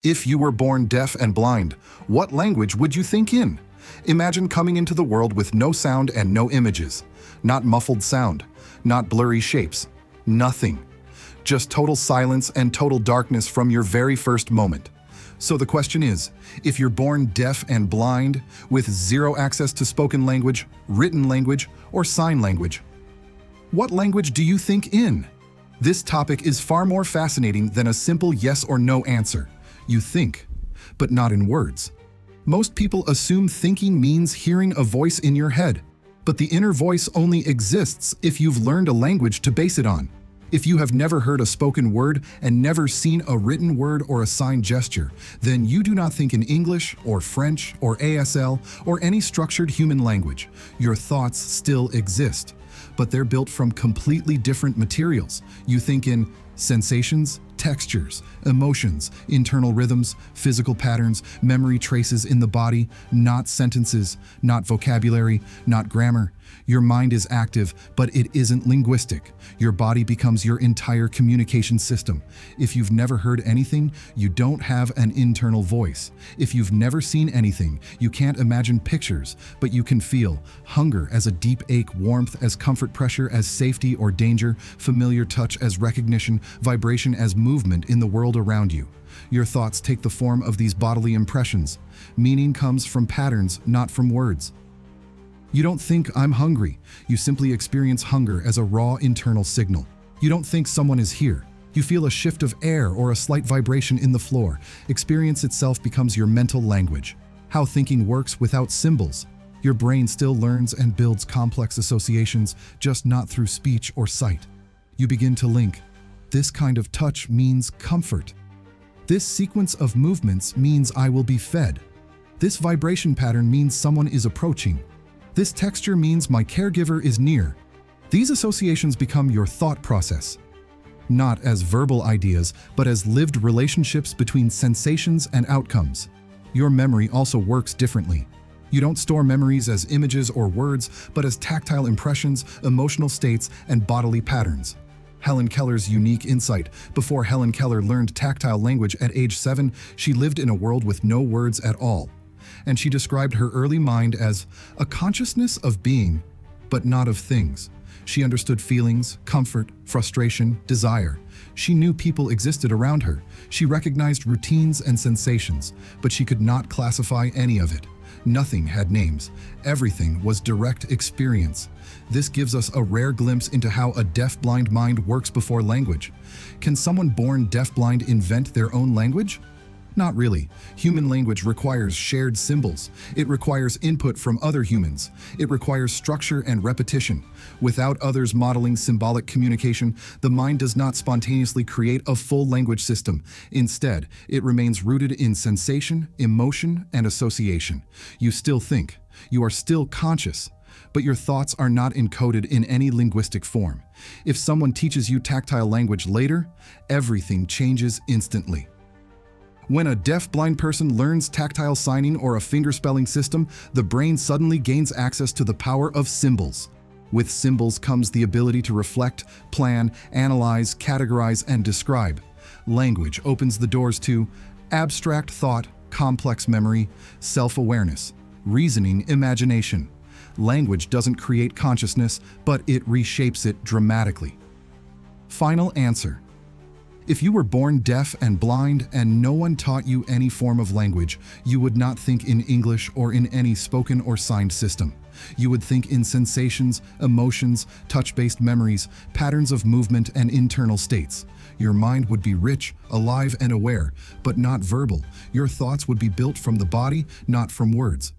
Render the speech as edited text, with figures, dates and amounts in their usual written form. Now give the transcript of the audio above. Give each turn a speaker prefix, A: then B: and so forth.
A: If you were born deaf and blind, what language would you think in? Imagine coming into the world with no sound and no images. Not muffled sound, not blurry shapes, nothing. Just total silence and total darkness from your very first moment. So the question is, if you're born deaf and blind, with zero access to spoken language, written language, or sign language, what language do you think in? This topic is far more fascinating than a simple yes or no answer. You think, but not in words. Most people assume thinking means hearing a voice in your head, but the inner voice only exists if you've learned a language to base it on. If you have never heard a spoken word and never seen a written word or a sign gesture, then you do not think in English or French or ASL or any structured human language. Your thoughts still exist, but they're built from completely different materials. You think in sensations, textures, emotions, internal rhythms, physical patterns, memory traces in the body, not sentences, not vocabulary, not grammar. Your mind is active, but it isn't linguistic. Your body becomes your entire communication system. If you've never heard anything, you don't have an internal voice. If you've never seen anything, you can't imagine pictures, but you can feel hunger as a deep ache, warmth as comfort, pressure as safety or danger, familiar touch as recognition, vibration as movement in the world around you. Your thoughts take the form of these bodily impressions. Meaning comes from patterns, not from words. You don't think I'm hungry. You simply experience hunger as a raw internal signal. You don't think someone is here. You feel a shift of air or a slight vibration in the floor. Experience itself becomes your mental language. How thinking works without symbols. Your brain still learns and builds complex associations, just not through speech or sight. You begin to link. This kind of touch means comfort. This sequence of movements means I will be fed. This vibration pattern means someone is approaching. This texture means my caregiver is near. These associations become your thought process, not as verbal ideas, but as lived relationships between sensations and outcomes. Your memory also works differently. You don't store memories as images or words, but as tactile impressions, emotional states, and bodily patterns. Helen Keller's unique insight. Before Helen Keller learned tactile language at age 7, she lived in a world with no words at all. And she described her early mind as a consciousness of being, but not of things. She understood feelings, comfort, frustration, desire. She knew people existed around her. She recognized routines and sensations, but she could not classify any of it. Nothing had names. Everything was direct experience. This gives us a rare glimpse into how a deaf-blind mind works before language. Can someone born deaf-blind invent their own language? Not really. Human language requires shared symbols. It requires input from other humans. It requires structure and repetition. Without others modeling symbolic communication, the mind does not spontaneously create a full language system. Instead, it remains rooted in sensation, emotion, and association. You still think. You are still conscious. But your thoughts are not encoded in any linguistic form. If someone teaches you tactile language later, everything changes instantly. When a deaf-blind person learns tactile signing or a fingerspelling system, the brain suddenly gains access to the power of symbols. With symbols comes the ability to reflect, plan, analyze, categorize, and describe. Language opens the doors to abstract thought, complex memory, self-awareness, reasoning, imagination. Language doesn't create consciousness, but it reshapes it dramatically. Final answer. If you were born deaf and blind and no one taught you any form of language, you would not think in English or in any spoken or signed system. You would think in sensations, emotions, touch-based memories, patterns of movement, and internal states. Your mind would be rich, alive, and aware, but not verbal. Your thoughts would be built from the body, not from words.